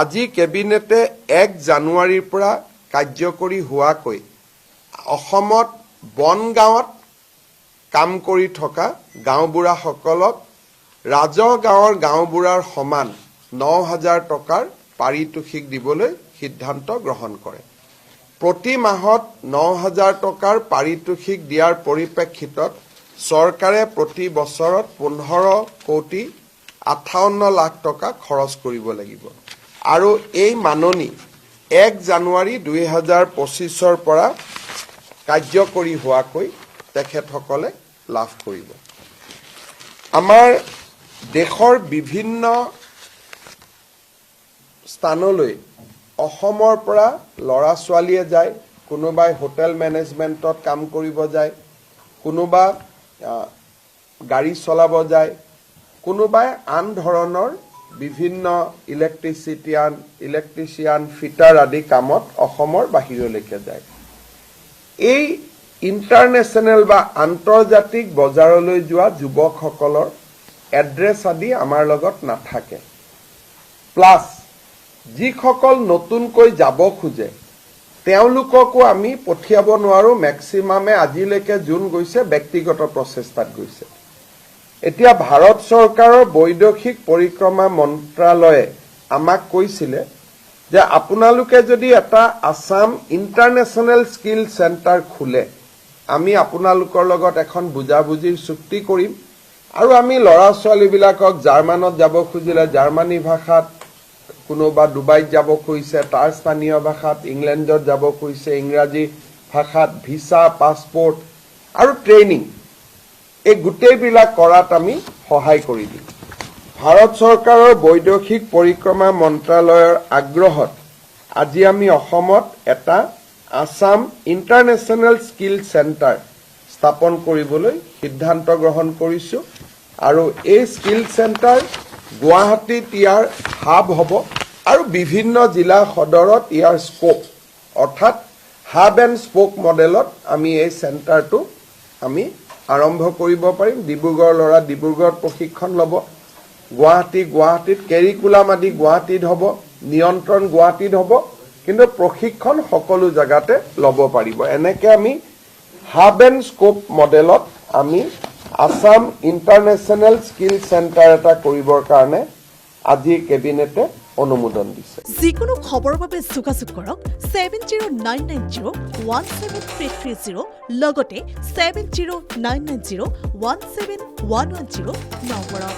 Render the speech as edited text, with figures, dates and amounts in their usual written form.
আজি কেবিনেটে 1 জানুৱাৰীৰ পৰা কাৰ্যকৰী হোৱাকৈ অসমত বনগাঁৱত কাম কৰি থকা গাঁওবুঢ়াসকলক ৰাজহ গাঁৱৰ গাঁওবুঢ়াৰ সমান 9,000 টকাৰ পাৰিতোষিক দিবলৈ সিদ্ধান্ত গ্ৰহণ কৰে। প্ৰতি মাহত 9,000 টকাৰ পাৰিতোষিক দিয়াৰ পৰিপ্ৰেক্ষিতত চৰকাৰে প্ৰতি বছৰত 15,58 লাখ টকা খৰচ কৰিব লাগিব আৰু এই মাননি 1 জানুৱাৰী 2025ৰ পৰা কাৰ্যকৰী হোৱাকৈ তেখেতসকলে লাভ কৰিব। আমাৰ দেশৰ বিভিন্ন স্থানলৈ অসমৰ পৰা ল'ৰা ছোৱালীয়ে যায়, কোনোবাই হোটেল মেনেজমেণ্টত কাম কৰিব যায়, কোনোবা গাড়ী চলাব যায়, কোনোবাই আন ধৰণৰ বিভিন্ন ইলেক্ট্ৰিচিয়ান ফিটাৰ আদি কামত অসমৰ বাহিৰলৈকে যায়। এই ইণ্টাৰনেশ্যনেল বা আন্তৰ্জাতিক বজাৰলৈ যোৱা যুৱকসকলৰ এড্ৰেছ আদি আমাৰ লগত নাথাকে। প্লাছ যিসকল নতুনকৈ যাব খোজে তেওঁলোককো আমি পঠিয়াব নোৱাৰোঁ। মেক্সিমামে আজিলৈকে যোন গৈছে ব্যক্তিগত প্ৰচেষ্টাত গৈছে। এতিয়া ভাৰত চৰকাৰৰ বৈদেশিক পৰিক্ৰমা মন্ত্ৰালয়ে আমাক কৈছিলে যে আপোনালোকে যদি এটা আসাম ইণ্টাৰনেশ্যনেল স্কিল চেণ্টাৰ খোলে আমি আপোনালোকৰ লগত এখন বুজাবুজিৰ চুক্তি কৰিম আৰু আমি ল'ৰা ছোৱালীবিলাকক জাৰ্মানত যাব খুজিলে জাৰ্মানী ভাষাত, কোনোবা ডুবাইত যাব খুজিছে তাৰ স্থানীয় ভাষাত, ইংলেণ্ডত যাব খুজিছে ইংৰাজী ভাষাত, ভিছা পাছপোৰ্ট আৰু ট্ৰেইনিং এই গোটেইবিলাক কৰাত আমি সহায় কৰি দিম। ভাৰত চৰকাৰৰ বৈদেশিক পৰিক্ৰমা মন্ত্ৰালয়ৰ আগ্ৰহত আজি আমি অসমত এটা আসাম ইণ্টাৰনেশ্যনেল স্কিল চেণ্টাৰ স্থাপন কৰিবলৈ সিদ্ধান্ত গ্ৰহণ কৰিছোঁ আৰু এই স্কিল চেণ্টাৰ গুৱাহাটীত ইয়াৰ হাব হ'ব আৰু বিভিন্ন জিলা সদৰত ইয়াৰ স্কোপ অৰ্থাৎ হাব এণ্ড স্পোক মডেলত আমি এই চেণ্টাৰটো আমি আৰম্ভ কৰিব পাৰিম। ডিব্ৰুগড়ৰ ল'ৰা ডিব্ৰুগড়ত প্ৰশিক্ষণ ল'ব, গুৱাহাটীত কেৰিকুলাম আদি গুৱাহাটীত হ'ব, নিয়ন্ত্ৰণ গুৱাহাটীত হ'ব, কিন্তু প্ৰশিক্ষণ সকলো জেগাতে ল'ব পাৰিব। এনেকৈ আমি হাব এণ্ড স্কোপ মডেলত আমি আসাম ইণ্টাৰনেশ্যনেল স্কিল চেণ্টাৰ এটা কৰিবৰ কাৰণে আজি কেবিনেটে অনুমোদন দিছে। যিকোনো খবৰৰ বাবে যোগাযোগ কৰক 7099017330 লগতে 7099017110 নম্বৰত।